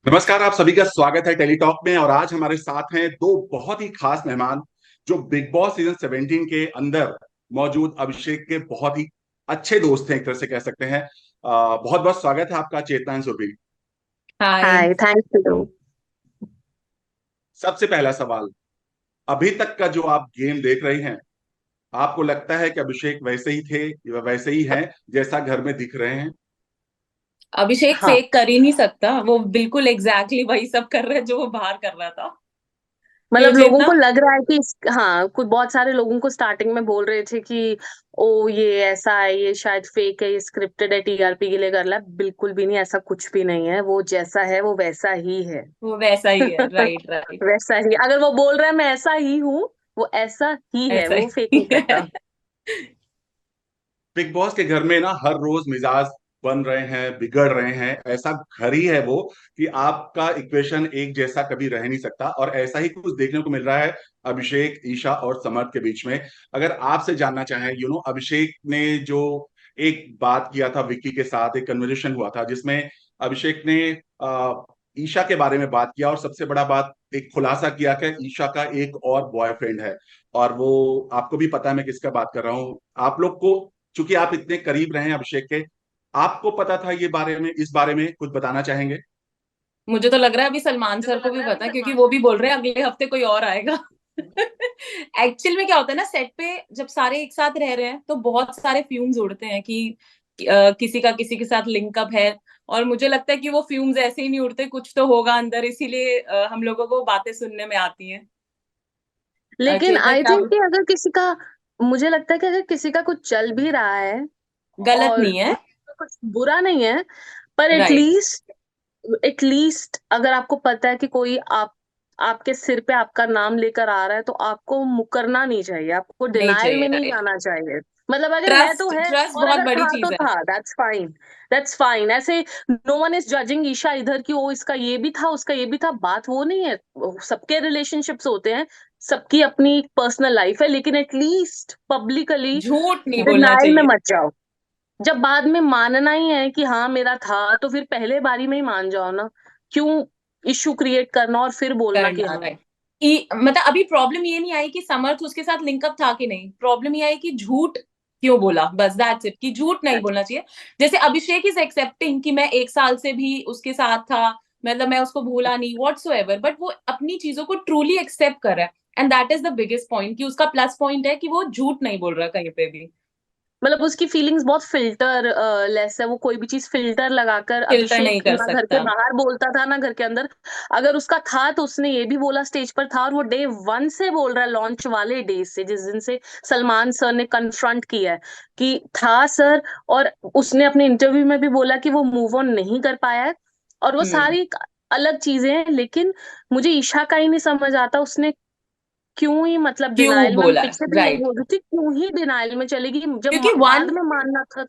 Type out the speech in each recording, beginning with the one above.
नमस्कार, आप सभी का स्वागत है टेलीटॉक में। और आज हमारे साथ हैं दो बहुत ही खास मेहमान जो बिग बॉस सीजन 17 के अंदर मौजूद अभिषेक के बहुत ही अच्छे दोस्त हैं, एक तरह से कह सकते हैं। बहुत बहुत स्वागत है आपका, Chetna and Surbhi. Hi. Hi, thank you. सबसे पहला सवाल, अभी तक का जो आप गेम देख रहे हैं, आपको लगता है कि अभिषेक वैसे ही थे या वैसे ही हैं जैसा घर में दिख रहे हैं? अभिषेक हाँ, फेक कर ही नहीं सकता। वो बिल्कुल एग्जैक्टली वही सब कर रहा है जो वो बाहर कर रहा था। क्यों मतलब लोगों चेतना? को लग रहा है कि हाँ, कुछ बहुत सारे लोगों को स्टार्टिंग में बोल रहे थे कि ओ ये ऐसा है, ये शायद फेक है, ये स्क्रिप्टेड है, टीआरपी के लिए कर रहा है। बिल्कुल भी नहीं, ऐसा कुछ भी नहीं है। वो जैसा है वो वैसा ही है। वो वैसा ही है, राइट राइट। वैसा ही, अगर वो बोल रहा है मैं ऐसा ही हूँ, वो ऐसा ही है, ऐसा वो फेक ही नहीं है। करता। बिग बॉस के घर में ना हर रोज मिजाज बन रहे हैं, बिगड़ रहे हैं। ऐसा घर ही है वो कि आपका इक्वेशन एक जैसा कभी रह नहीं सकता। और ऐसा ही कुछ देखने को मिल रहा है अभिषेक, ईशा और समर्थ के बीच में। अगर आपसे जानना चाहें, अभिषेक ने जो एक बात किया था विक्की के साथ, एक कन्वर्जेशन हुआ था जिसमें अभिषेक ने ईशा के बारे में बात किया, और सबसे बड़ा बात, एक खुलासा किया कि ईशा का एक और बॉयफ्रेंड है। और वो आपको भी पता है मैं किसका बात कर रहा हूँ। आप लोग को, चूंकि आप इतने करीब रहे हैं अभिषेक के, आपको पता था ये बारे में, इस बारे में कुछ बताना चाहेंगे? मुझे तो लग रहा है अभी सलमान सर को भी पता है, क्योंकि वो भी बोल रहे हैं अगले हफ्ते कोई और आएगा। एक्चुअल में क्या होता है ना, सेट पे जब सारे एक साथ रह रहे हैं तो बहुत सारे फ्यूम्स उड़ते हैं कि किसी का किसी के साथ लिंकअप है। और मुझे लगता है कि वो फ्यूम्स ऐसे ही नहीं उड़ते, कुछ तो होगा अंदर, इसीलिए हम लोगों को बातें सुनने में आती हैं। लेकिन चेतना आई क्या? थिंक कि अगर किसी का, मुझे लगता है कि अगर किसी का कुछ चल भी रहा है गलत और नहीं है। कुछ बुरा नहीं है, पर राइट। एटलीस्ट अगर आपको पता है कि कोई आपके सिर पे आपका नाम लेकर आ रहा है, तो आपको मुकरना नहीं चाहिए, आपको नहीं डिनायल चाहिए, में नहीं राइट। जाना चाहिए। मतलब अगर है तो ट्रस्ट है, ट्रस्ट और बहुत अगर बड़ी था तो चीज है। था, दैट्स फाइन। That's fine. ऐसे no one is judging Isha इधर की, वो इसका ये भी था, उसका ये भी था। बात वो नहीं है। सबके रिलेशनशिप्स होते हैं, सबकी अपनी पर्सनल लाइफ है, लेकिन एटलीस्ट पब्लिकली झूठ नहीं बोलना डिनायल में चाहिए। मत जाओ। जब बाद में मानना ही है कि हाँ मेरा था, तो फिर पहले बारी में ही मान जाओ ना। क्यों इश्यू क्रिएट करना और फिर बोलना कि करना, हाँ। राइट। मतलब अभी प्रॉब्लम ये नहीं आई कि समर्थ उसके साथ लिंकअप था कि नहीं, प्रॉब्लम ये आई कि झूठ क्यों बोला, बस दैट्स इट, कि झूठ नहीं बोलना चाहिए। जैसे अभिषेक इज एक्सेप्टिंग कि मैं 1 साल से भी उसके साथ था, मतलब मैं उसको भूला नहीं व्हाटसोएवर, बट वो अपनी चीजों को ट्रूली एक्सेप्ट कर रहा है। And that is the biggest point, कि उसका प्लस पॉइंट है कि वो झूठ नहीं बोल रहा कहीं पे भी। मतलब उसकी फीलिंग्स बहुत फिल्टर लेस है। वो कोई भी चीज फिल्टर लगाकर, फिल्टर नहीं अभिषेक कर ना घर के सकता। बाहर बोलता था ना घर के अंदर। अगर उसका था तो उसने ये भी बोला स्टेज पर था, और वो डे वन से बोल रहा है, लॉन्च वाले डे से, जिस दिन से सलमान सर ने कन्फ्रंट किया है कि था सर। और उसने अपने इंटरव्यू में भी बोला कि वो मूव ऑन नहीं कर पाया है। और वो हम्म। सारी अलग चीजें हैं, लेकिन मुझे ईशा का ही नहीं समझ आता, उसने क्यों ही मतलब क्यों डिनायल में, मैं बोला, पीछे भी यही राइट। बोल रही थी, क्यों ही डिनायल में चलेगी जब क्योंकि बाद वन में मानना था।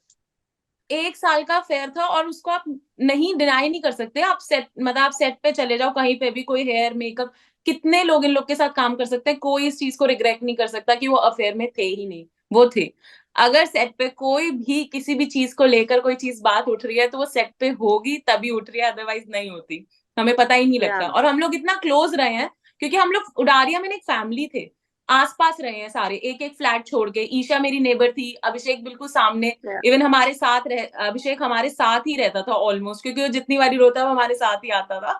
1 साल का अफेयर था, और उसको आप नहीं डिनाई नहीं कर सकते। आप सेट, मतलब आप सेट पे चले जाओ कहीं पे भी, कोई हेयर मेकअप, कितने लोग इन लोग के साथ काम कर सकते हैं, कोई इस चीज को रिग्रेट नहीं कर सकता कि वो अफेयर में थे ही नहीं। वो थे। अगर सेट पे कोई भी किसी भी चीज को लेकर कोई चीज बात उठ रही है, तो वो सेट पे होगी तभी उठ रही है, अदरवाइज नहीं होती। हमें पता ही नहीं या लगता, और हम लोग इतना क्लोज रहे हैं, क्योंकि हम लोग उडारिया में एक फैमिली थे। आसपास रहे हैं सारे, एक एक फ्लैट छोड़ के। ईशा मेरी नेबर थी, अभिषेक बिल्कुल सामने। या इवन हमारे साथ अभिषेक हमारे साथ ही रहता था ऑलमोस्ट, क्योंकि वो जितनी बारी रोता वो हमारे साथ ही आता था।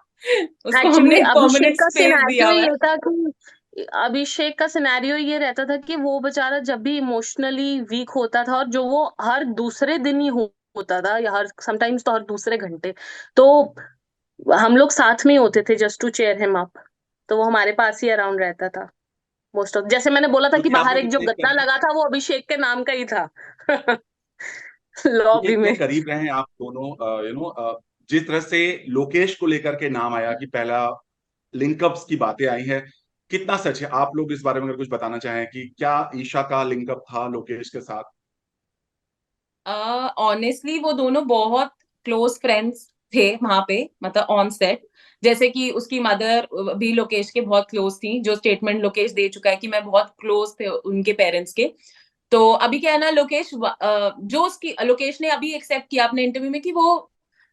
उसको हमने एक्चुअली एक परमानेंट अभिषेक का स्पेस दिया सिनेरियो हुआ है। ये था कि अभिषेक का सिनेरियो ये रहता था कि वो बेचारा जब भी इमोशनली वीक होता था, और जो वो हर दूसरे दिन ही होता था, या हर समटाइम्स तो हर दूसरे घंटे, तो हम लोग साथ में ही होते थे just to chair him up. तो वो हमारे पास ही अराउंड रहता था मोस्ट ऑफ। जैसे मैंने बोला था कि क्योंकि आप बाहर लोग एक जो इतने गद्दा करीब लगा था, वो अभिषेक के नाम का ही था। क्योंकि लॉबी इतने में। करीब रहे हैं आप दोनों, जिस तरह से लोकेश को लेकर के नाम आया कि पहला लिंकअप्स की बातें आई हैं, कितना सच है? आप लोग इस बारे में अगर कुछ बताना चाहें कि क्या ईशा का लिंकअप था लोकेश के साथ? ऑनेस्टली वो दोनों बहुत क्लोज फ्रेंड्स थे वहां पे, मतलब ऑन सेट। जैसे कि उसकी मदर भी लोकेश के बहुत क्लोज थी, जो स्टेटमेंट लोकेश दे चुका है कि मैं बहुत क्लोज थे उनके पेरेंट्स के। तो अभी क्या है ना, लोकेश जो उसकी लोकेश ने अभी एक्सेप्ट किया अपने इंटरव्यू में कि वो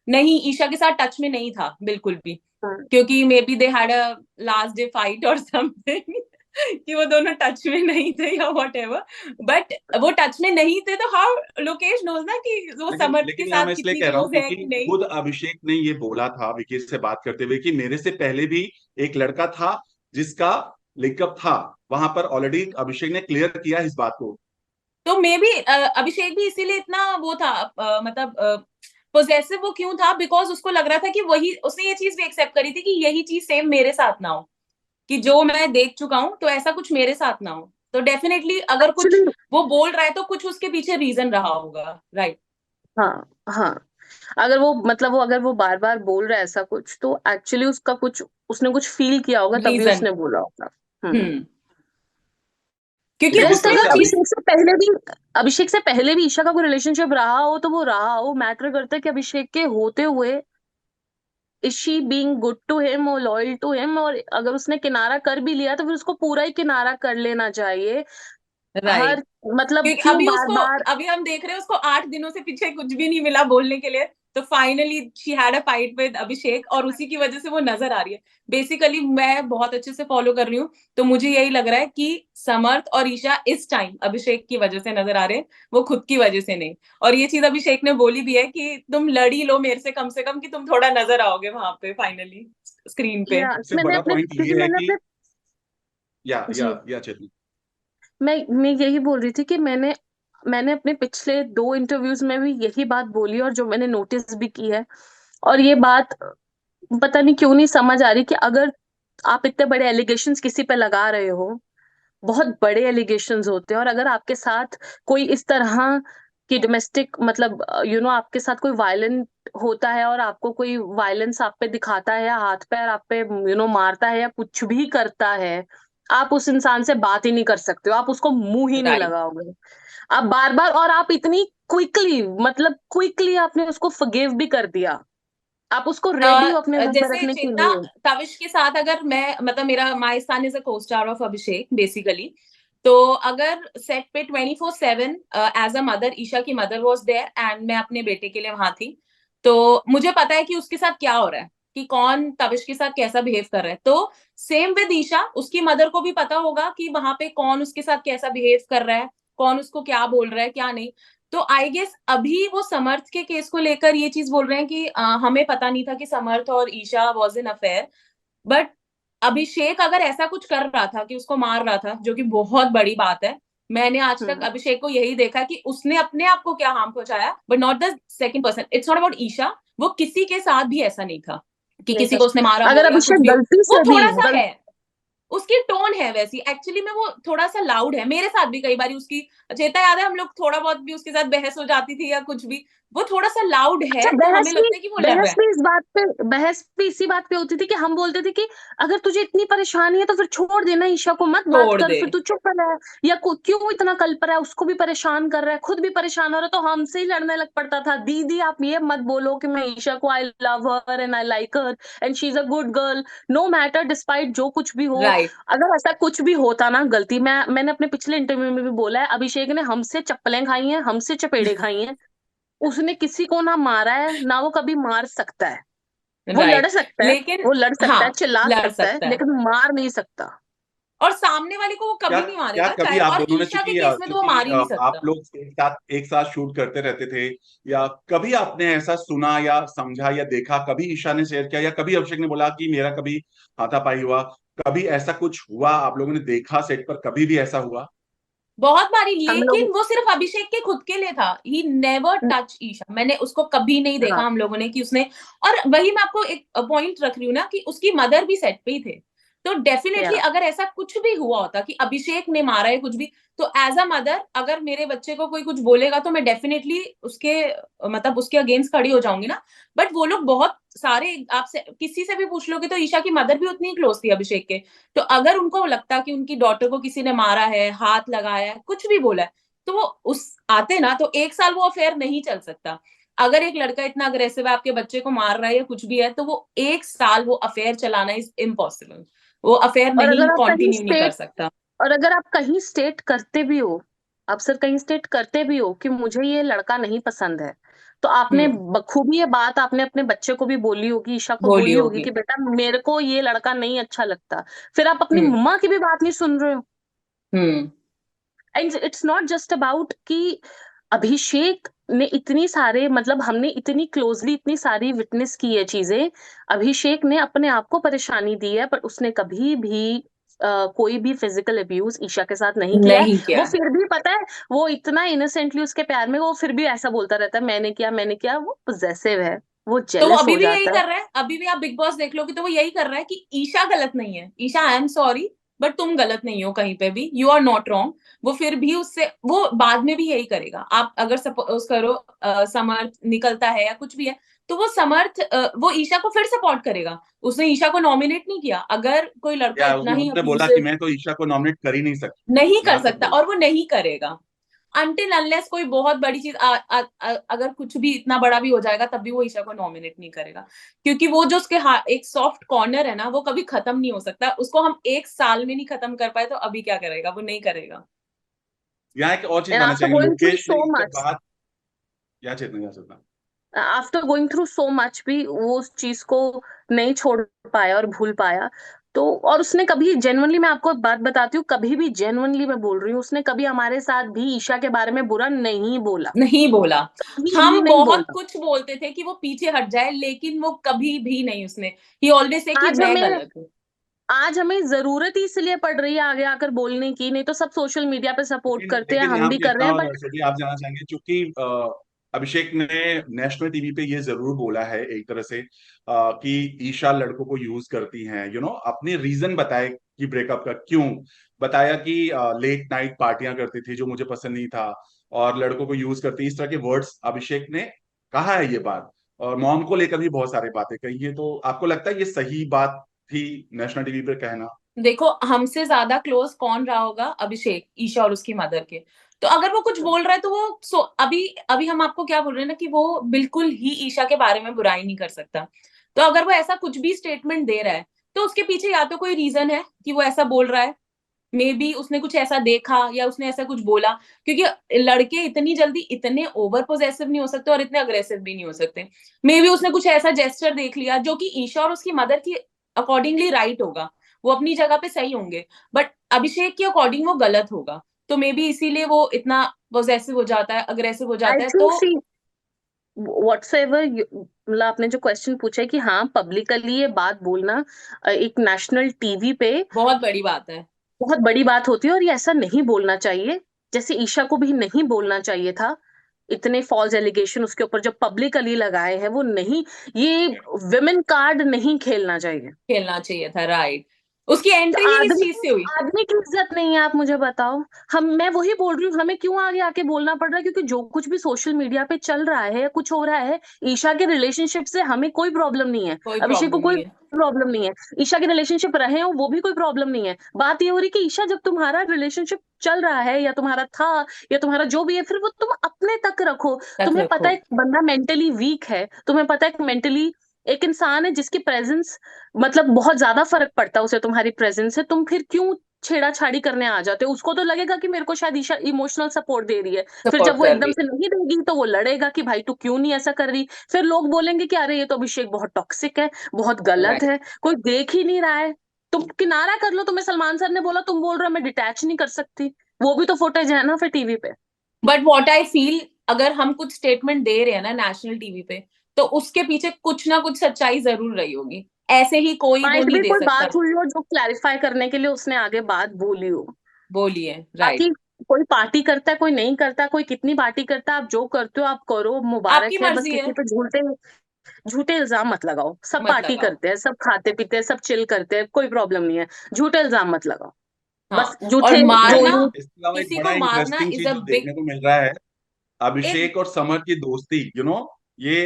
नहीं, ईशा के साथ टच में नहीं था बिल्कुल भी, हाँ। क्योंकि may be they had a last day fight और समथिंग कि वो दोनों टच में नहीं थे या वॉट एवर, बट वो टच में नहीं थे तो हाउ लोकेश नोज ना कि वो लेकिन समर्थ के लेकिन यहाँ साथ मैं इसलिए कितनी कह रहा हूँ क्लोज है क्योंकि कि नहीं। खुद अभिषेक ने ये बोला था विकी से बात करते हुए कि मेरे से पहले भी एक लड़का था जिसका लिंकअप था, वहां पर ऑलरेडी अभिषेक ने क्लियर किया इस बात को। तो मे बी अभिषेक भी इसीलिए इतना वो था, मतलब पोजेसिव वो क्यों था, बिकॉज उसको लग रहा था कि वही उसने ये चीज भी एक्सेप्ट करी थी कि यही चीज सेम मेरे साथ ना हो, कि जो मैं देख चुका हूं तो ऐसा कुछ मेरे साथ ना हो। तो डेफिनेटली अगर कुछ एक्चुअली वो बोल रहा है तो कुछ उसके पीछे रीजन रहा होगा, राइट। हाँ, हाँ, अगर वो मतलब वो अगर वो बार बार बोल रहा है ऐसा कुछ, तो एक्चुअली उसका कुछ उसने कुछ फील किया होगा, तभी रीजन। उसने बोला होगा। हम्म। क्योंकि लेकिन जिस जस्ट उसने तरह अगर वो से अभी चीज, अभिषेक से पहले भी ईशा का कोई रिलेशनशिप रहा हो तो वो रहा हो, मैटर करता है कि अभिषेक के होते हुए is she being good to him और लॉयल टू हिम, और अगर उसने किनारा कर भी लिया तो फिर उसको पूरा ही किनारा कर लेना चाहिए। राइट। हर मतलब क्योंकि क्यों अभी बार उसको, बार। अभी हम देख रहे हैं उसको 8 दिनों से पीछे कुछ भी नहीं मिला बोलने के लिए, तो finally she had a fight with Abhishek और उसी की वजह से वो नजर आ रही है। बेसिकली मैं बहुत अच्छे से फॉलो कर रही हूँ, तो मुझे यही लग रहा है कि समर्थ और ईशा इस टाइम अभिषेक की वजह से नजर आ रहे हैं, वो खुद की वजह से नहीं। और ये चीज अभिषेक ने बोली भी है कि तुम लड़ी लो मेरे से कम कम कि तुम थोड़ा नजर आओगे वहां पे फाइनली स्क्रीन पे। या सबसे मैंने बड़ा अपने पॉइंट क्योंकि ये है मैंने कि अपने या या जी, या चेतन। मैं यही बोल रही थी कि मैंने मैंने अपने पिछले 2 इंटरव्यूज में भी यही बात बोली, और जो मैंने नोटिस भी की है, और ये बात पता नहीं क्यों नहीं समझ आ रही कि अगर आप इतने बड़े एलिगेशंस किसी पे लगा रहे हो, बहुत बड़े एलिगेशंस होते हैं, और अगर आपके साथ कोई इस तरह की डोमेस्टिक मतलब आपके साथ कोई वायलेंट होता है, और आपको कोई वायलेंस आप पे दिखाता है, या हाथ पैर आप पे मारता है, या कुछ भी करता है, आप उस इंसान से बात ही नहीं कर सकते हो, आप उसको मुंह ही नहीं राइट। लगाओगे। आप बार बार, और आप इतनी क्विकली आपने उसको फॉरगिव भी कर दिया, आप उसको रेडी हो अपने घर में जैसे रखने के चेतना, लिए। तविश के साथ अगर मैं, मतलब मेरा माई सन इज अ को स्टार ऑफ अभिषेक बेसिकली, तो अगर सेट पे 24/7 एज अ मदर, ईशा की मदर वॉज देयर एंड मैं अपने बेटे के लिए वहां थी, तो मुझे पता है कि उसके साथ क्या हो रहा है, कि कौन तविश के साथ कैसा बिहेव कर रहा है। तो सेम विद ईशा, उसकी मदर को भी पता होगा कि वहां पे कौन उसके साथ कैसा बिहेव कर रहा है, कौन उसको क्या बोल रहा है क्या नहीं। तो आई गेस अभी वो समर्थ के केस को लेकर ये चीज बोल रहे हैं कि हमें पता नहीं था कि समर्थ और Isha was in affair, but Abhishek अगर ऐसा कुछ कर रहा था कि उसको मार रहा था, जो कि बहुत बड़ी बात है, मैंने आज तक हम्म अभिषेक को यही देखा कि उसने अपने आप को क्या हार्म पहुंचाया, but not the second person, it's not about Isha. वो किसी के साथ भी ऐसा नहीं था कि नहीं किसी कर को उसने मारा सकते। हो अगर या कुछ अभिषेक भी हो। गलती वो से भी थोड़ा सा गल है, उसकी टोन है वैसी, एक्चुअली में वो थोड़ा सा लाउड है, मेरे साथ भी कई बार उसकी, चेता याद है हम लोग थोड़ा बहुत भी उसके साथ बहस हो जाती थी या कुछ भी, वो थोड़ा सा लाउड अच्छा, है तो हमें लगता है कि वो लड़ रहा है। बहस भी इसी बात पे होती थी कि हम बोलते थे कि अगर तुझे इतनी परेशानी है तो फिर छोड़ देना, ईशा को मत बात छोड़ कर, दे। फिर तू चुप रहा है, या क्यों इतना कल्प रहा है, उसको भी परेशान कर रहा है, खुद भी परेशान हो रहा है, तो हमसे ही लड़ने लग पड़ता था। दीदी आप ये मत बोलो कि मैं ईशा को I love her and I like her and she is a good girl, no matter despite जो कुछ भी हो। राइट। अगर ऐसा कुछ भी होता ना गलती, मैंने अपने पिछले इंटरव्यू में भी बोला है, अभिषेक ने हमसे चप्पलें खाई हैं, हमसे चपेड़े खाई हैं, उसने किसी को ना मारा है, ना वो कभी मार सकता है। वो लड़ राइट। सकता है, लेकिन वो लड़ सकता हाँ, है, चिल्ला लड़ सकता है, सकता है, लेकिन मार नहीं सकता। और सामने वाले को वो क्या कभी नहीं क्या मारेगा कभी चाहे, आप और दोनों ने, ईशा के चूंकि केस में तो वो मार ही नहीं आप सकता। लोग एक साथ शूट करते रहते थे, या कभी आपने ऐसा सुना या समझा या देखा, कभी ईशा ने शेयर किया या कभी अभिषेक ने बोला कि मेरा कभी हाथापाई हुआ, कभी ऐसा कुछ हुआ आप लोगों ने देखा सेट पर, कभी भी ऐसा हुआ? बहुत बारी, हम लोग लेकिन वो सिर्फ अभिषेक के खुद के लिए था, ही नेवर टच ईशा, मैंने उसको कभी नहीं देखा हाँ, हम लोगों ने कि उसने, और वही मैं आपको एक पॉइंट रख रही हूँ ना कि उसकी मदर भी सेट पे ही थे, तो या डेफिनेटली अगर ऐसा कुछ भी हुआ होता कि अभिषेक ने मारा है कुछ भी, तो एज अ मदर अगर मेरे बच्चे को कोई कुछ बोलेगा तो मैं डेफिनेटली उसके, मतलब उसके अगेंस्ट खड़ी हो जाऊंगी ना। बट वो लोग बहुत सारे, आपसे किसी से भी पूछ लोगे तो ईशा की मदर भी उतनी क्लोज थी अभिषेक के, तो अगर उनको लगता कि उनकी डॉटर को किसी ने मारा है, हाथ लगाया है, कुछ भी बोला है, तो वो उस आते ना, तो 1 साल वो अफेयर नहीं चल सकता। अगर एक लड़का इतना अग्रेसिव है, आपके बच्चे को मार रहा है या कुछ भी है, तो वो 1 साल वो अफेयर चलाना इज इम्पॉसिबल, वो अफेयर और नहीं कंटिन्यू नहीं कर सकता। अगर आप कहीं स्टेट करते भी हो आप सर कहीं स्टेट करते भी हो कि मुझे ये लड़का नहीं पसंद है, तो आपने बखूबी ये बात आपने अपने बच्चे को भी बोली होगी, ईशा को बोली बोली होगी होगी। कि बेटा मेरे को ये लड़का नहीं अच्छा लगता। फिर आप अपनी हम्म। मम्मा की भी बात नहीं सुन रहे हो। Hmm. And it's not just about कि अभिषेक ने इतनी सारे मतलब हमने इतनी क्लोजली इतनी सारी विटनेस की है चीजें। अभिषेक ने अपने आप को परेशानी दी है, पर उसने कभी भी कोई भी फिजिकल अब्यूज ईशा के साथ नहीं किया है। नहीं वो किया। फिर भी पता है, वो इतना इनोसेंटली उसके प्यार में वो फिर भी ऐसा बोलता रहता है मैंने किया। वो पोजेसिव है, वो तो वो जेलस अभी हो भी यही जाता है। कर रहा है, अभी भी आप बिग बॉस देख लोगे तो वो यही कर रहा है कि ईशा गलत नहीं है, Isha I am sorry but तुम गलत नहीं हो कहीं पे भी, यू आर नॉट रॉन्ग। वो फिर भी उससे वो बाद में भी यही करेगा। आप अगर सपोज करो समर्थ निकलता है या कुछ भी है, तो वो समर्थ वो ईशा को फिर सपोर्ट करेगा। उसने ईशा को नॉमिनेट नहीं किया। अगर कोई लड़का या इतना ही उसने बोला कि अब्यूसिव मैं तो ईशा को नॉमिनेट कर ही नहीं सकती, नहीं कर यहाँ तक सकता, बोला। और वो नहीं करेगा अनटिल अनलेस कोई बहुत बड़ी चीज अगर कुछ भी इतना बड़ा भी हो जाएगा तब भी वो ईशा को नॉमिनेट नहीं करेगा। क्योंकि वो जो उसके एक सॉफ्ट कॉर्नर है ना, वो कभी खत्म नहीं हो सकता। उसको हम एक साल में नहीं खत्म कर पाए तो अभी क्या करेगा, वो नहीं करेगा। यहाँ एक और चीज एंड मानना आफ्टर चाहेंगे, गोइंग थ्रू लोकेश ने सो इस पे मच बात, क्या चेतना क्या Chetna. After going through so much भी वो उस चीज को नहीं छोड़ पाया और भूल पाया। तो और उसने कभी जेन्युइनली, मैं आपको एक बात बताती हूँ, कभी भी जेन्युइनली मैं बोल रही हूँ, उसने कभी हमारे साथ भी ईशा के बारे में बुरा नहीं बोला, नहीं बोला। कभी भी हम नहीं बहुत बोला। कुछ बोलते थे कि वो पीछे हट जाए, लेकिन वो कभी भी नहीं, उसने ही ऑलवेज से कि आज मैं हमें गलत हूँ। आज हमें जरूरत ही इसलिए पड़ रही है आगे आकर बोलने की, नहीं तो सब सोशल मीडिया पे सपोर्ट लेकिन करते हैं, लेकिन हम यहाँ भी पे कर रहे इतना हैं, बट श्रुति आप जाना चाहेंगे, क्योंकि अभिषेक ने नेशनल टीवी पे ये जरूर बोला है एक तरह से कि ईशा लड़कों को यूज करती हैं, अपने रीजन बताए कि ब्रेकअप का क्यों, बताया कि लेट नाइट पार्टियां करती थी जो मुझे पसंद नहीं था, और लड़कों को यूज करती, इस तरह के वर्ड्स अभिषेक ने कहा है ये बात। और मॉम को लेकर भी बहुत सारी बातें कही है, तो आपको लगता है ये सही बात थी नेशनल टीवी पे कहना? देखो, हमसे ज्यादा क्लोज कौन रहा होगा? अभिषेक, ईशा और उसकी मदर के। तो अगर वो कुछ बोल रहा है तो वो अभी अभी हम आपको क्या बोल रहे हैं ना कि वो बिल्कुल ही ईशा के बारे में बुराई नहीं कर सकता। तो अगर वो ऐसा कुछ भी स्टेटमेंट दे रहा है तो उसके पीछे या तो कोई रीजन है कि वो ऐसा बोल रहा है, मे बी उसने कुछ ऐसा देखा या उसने ऐसा कुछ बोला। क्योंकि लड़के इतनी जल्दी इतने ओवर पोजेसिव नहीं हो सकते और इतने अग्रेसिव भी नहीं हो सकते। मे बी उसने कुछ ऐसा जेस्चर देख लिया जो कि ईशा और उसकी मदर की अकॉर्डिंगली राइट होगा, वो अपनी जगह पे सही होंगे, बट अभिषेक के अकॉर्डिंग वो गलत होगा। तो मे बी इसीलिए वो इतना पोजेसिव हो जाता है, अग्रेसिव हो आई जाता है। थिंक तो सी व्हाट्सएवर, मतलब आपने जो क्वेश्चन पूछा है कि हाँ पब्लिकली ये बात बोलना एक नेशनल टीवी पे बहुत बड़ी बात है। बहुत बड़ी बात होती है, और ये ऐसा नहीं बोलना चाहिए, जैसे ईशा को भी नहीं बोलना चाहिए था। इतने फॉल्स एलिगेशन उसके ऊपर जो पब्लिकली लगाए हैं वो नहीं, ये विमेन कार्ड नहीं खेलना चाहिए। खेलना चाहिए था, राइट। उसकी तो एंट्री ही इस चीज से हुई। आदमी की इज्जत नहीं है, आप मुझे बताओ। मैं वही बोल रही हूँ, हमें क्यों आगे आके बोलना पड़ रहा है, क्योंकि जो कुछ भी सोशल मीडिया पे चल रहा है या कुछ हो रहा है, ईशा के रिलेशनशिप से हमें कोई प्रॉब्लम नहीं है, कोई अभिषेक को प्रॉब्लम कोई नहीं है। प्रॉब्लम नहीं है, ईशा के रिलेशनशिप रहे हो वो भी कोई प्रॉब्लम नहीं है। बात ये हो रही कि ईशा, जब तुम्हारा रिलेशनशिप चल रहा है या तुम्हारा था या तुम्हारा जो भी है, फिर वो तुम अपने तक रखो। तक तुम्हें पता रखो। है एक बंदा मेंटली वीक है, तुम्हें पता है एक मेंटली एक इंसान है जिसकी प्रेजेंस, मतलब बहुत ज्यादा फर्क पड़ता है उसे तुम्हारी प्रेजेंस से, तुम फिर क्यों छेड़ाछाड़ी करने आ जाते हो? उसको तो लगेगा कि मेरे को शायद ईशा इमोशनल सपोर्ट दे रही है, फिर जब सपोर्ट वो कर एकदम रही से नहीं देगी तो वो लड़ेगा कि भाई तू क्यों नहीं ऐसा कर रही। फिर लोग बोलेंगे कि अरे ये तो अभिषेक बहुत टॉक्सिक है, बहुत है, गलत राइट। है, कोई देख ही नहीं रहा है। तुम किनारा कर लो, तुम्हें सलमान सर ने बोला, तुम बोल रहे हो मैं डिटैच नहीं कर सकती, वो भी तो फुटेज है ना फिर टीवी पे। बट व्हाट आई फील, अगर हम कुछ स्टेटमेंट दे रहे हैं ना नेशनल टीवी पे, तो उसके पीछे कुछ ना कुछ सच्चाई जरूर रही होगी। ऐसे ही कोई वो माइट नहीं भी दे कोई सकता। बात हुई हो जो क्लैरिफाई करने के लिए उसने आगे बात बोली हो। बोलिए, राइट। बाकी कोई पार्टी करता है, कोई नहीं करता, कोई कितनी पार्टी करता है, आप जो करते हो आप करो, आपकी मुबारक है, बस मर्जी है। किसी पे झूठे झूठे इल्जाम मत लगाओ। सब मत पार्टी लगाओ। करते हैं, सब खाते पीते हैं, सब चिल करते हैं, कोई प्रॉब्लम नहीं है, झूठे इल्जाम मत लगाओ। बस हाँ। और झूठे जो मारना, यूं इसके अलावा एक किसी बड़ा को मारना इंटरेस्टिंग इज चीज अ जो बिग देखने को मिल रहा है, एक। अभिषेक और समर की दोस्ती, ये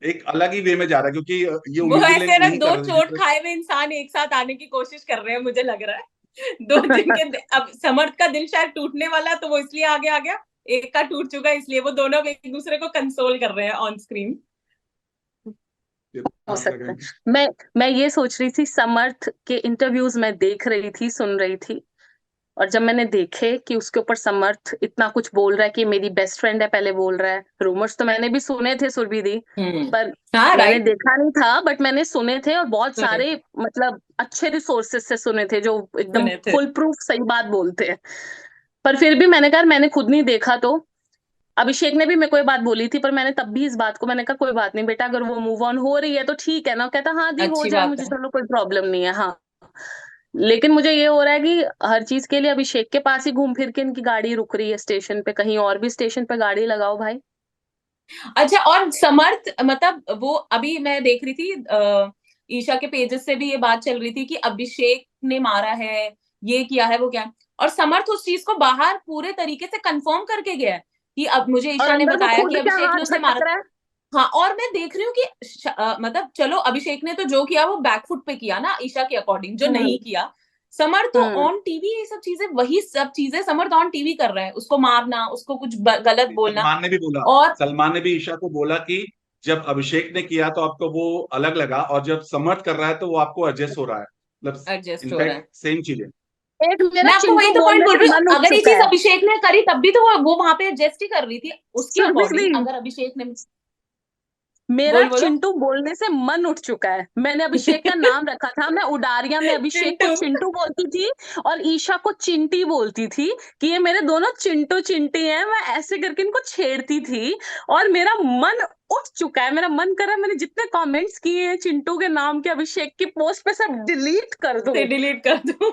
एक अलग ही वे में जा रहा है, क्योंकि ये वो उम्मीदें ऐसे ना नहीं कर दो रहे थे जिस चोट तरह खाए हुए इंसान एक साथ आने की कोशिश कर रहे हैं, मुझे लग रहा है। दो जिनके अब समर्थ का दिल शायद टूटने वाला, तो वो इसलिए आगे आ गया। एक का टूट चुका है, इसलिए वो दोनों एक दूसरे को कंसोल कर रहे हैं ऑन स्क्रीन। से हो आप क्या सकता है। कहेंगे? मैं ये सोच रही थी, समर्थ के इंटरव्यूज में देख रही थी, सुन रही थी, और जब मैंने देखे कि उसके ऊपर समर्थ इतना कुछ बोल रहा है कि मेरी बेस्ट फ्रेंड है, पहले बोल रहा है, रूमर्स तो मैंने भी सुने थे सुरभि दी, पर हाँ मैंने राइट, देखा नहीं था, बट मैंने सुने थे और बहुत सुने सारे मतलब अच्छे रिसोर्सेज से सुने थे जो एकदम सुने थे। फुल प्रूफ सही बात बोलते हैं। पर फिर भी मैंने कहा मैंने खुद नहीं देखा तो। अभिषेक ने भी मेरे को ये बात बोली थी, पर मैंने तब भी इस बात को मैंने कहा कोई बात नहीं बेटा, अगर वो मूव ऑन हो रही है तो ठीक है ना। कहता हाँ दी हो अच्छी जाए, बात मुझे है। चलो कोई प्रॉब्लम नहीं है। हाँ, लेकिन मुझे ये हो रहा है कि हर चीज के लिए अभिषेक के पास ही घूम फिर के इनकी गाड़ी रुक रही है स्टेशन पे। कहीं और भी स्टेशन पे गाड़ी लगाओ भाई। अच्छा, और समर्थ मतलब वो अभी मैं देख रही थी ईशा के पेजेस से भी ये बात चल रही थी कि अभिषेक ने मारा है, ये किया है, वो क्या है, और समर्थ उस चीज को बाहर पूरे तरीके से कंफर्म करके गया है कि अब मुझे और ईशा ने अंदर वो बताया कि खुद क्या अभिषेक ने हाथ उसे मारा। झटक रहा है। हाँ, और मैं देख रही हूँ कि मतलब चलो अभिषेक ने तो जो किया वो बैकफुट पे किया ना ईशा के अकॉर्डिंग, जो हम्म। नहीं किया समर्थ तो हम्म। ऑन टीवी ये सब चीजें, वही सब चीजें समर्थ ऑन टीवी कर रहा है, उसको मारना, उसको कुछ गलत बोलना। सलमान ने भी बोला, और सलमान ने भी ईशा को बोला कि जब अभिषेक ने किया तो आपको वो अलग लगा, और जब समर्थ कर रहा है तो वो आपको एडजस्ट हो रहा है, मतलब एडजस्ट हो रहा है। इनफैक्ट सेम चीजें। एक मेरा मैं आपको वही चिंटू तो पॉइंट बोलने बोल से रही हूँ, मन उठ अगर ये चुका चीज है। अभिषेक ने करी तब भी तो वो वहां पे एडजस्ट ही कर रही थी उसके सुरभि दी, अकॉर्डिंग, अगर अभिषेक ने। मेरा बोल बोलो। चिंटू बोलने से मन उठ चुका है। मैंने अभिषेक का नाम रखा था, मैं उडारिया में अभिषेक को चिंटू। चिंटू बोलती थी और ईशा को चिंटी बोलती थी कि ये मेरे दोनों चिंटू चिंटी हैं। मैं ऐसे करके इनको छेड़ती थी और मेरा मन उठ चुका है। मेरा मन कर रहा है मैंने जितने कमेंट्स किए हैं चिंटू के नाम के अभिषेक की पोस्ट पे सब डिलीट कर से दूं। डिलीट कर दो।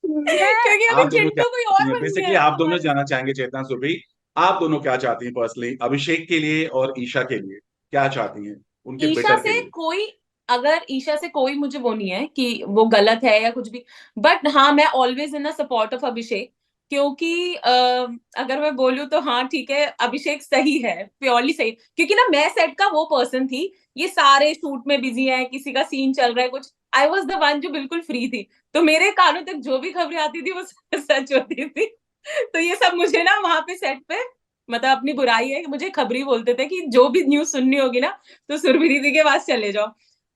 मैं क्योंकि अभी आप दोनों क्या चिंटू कोई और चाहती हैं, बन गया बेसिकली है आप दोनों हमारे। जानना चाहेंगे, चेतना सुरभि, आप दोनों क्या चाहती हैं पर्सनली, अभिषेक के लिए और ईशा के लिए क्या चाहती हैं, उनके ईशा बेटर के से लिए? कोई, अगर ईशा से कोई मुझे वो नहीं है कि वो गलत है या कुछ भी, बट हाँ मैं always in the support of Abhishek, क्योंकि अगर मैं बोलूँ तो हाँ ठीक है अभिषेक सही है, प्योरली सही, क्योंकि ना मैं सेट का वो पर्सन थी, ये सारे शूट में बिजी हैं, किसी का सीन चल रहा है कुछ, आई वॉज द वन जो बिल्कुल फ्री थी, तो मेरे कानों तक जो भी खबरें आती थी वो सच होती थी। तो ये सब मुझे ना वहां पे सेट पे, मतलब अपनी बुराई है कि मुझे खबरी बोलते थे कि जो भी न्यूज सुननी होगी ना तो सुरभि दीदी के पास चले जाओ।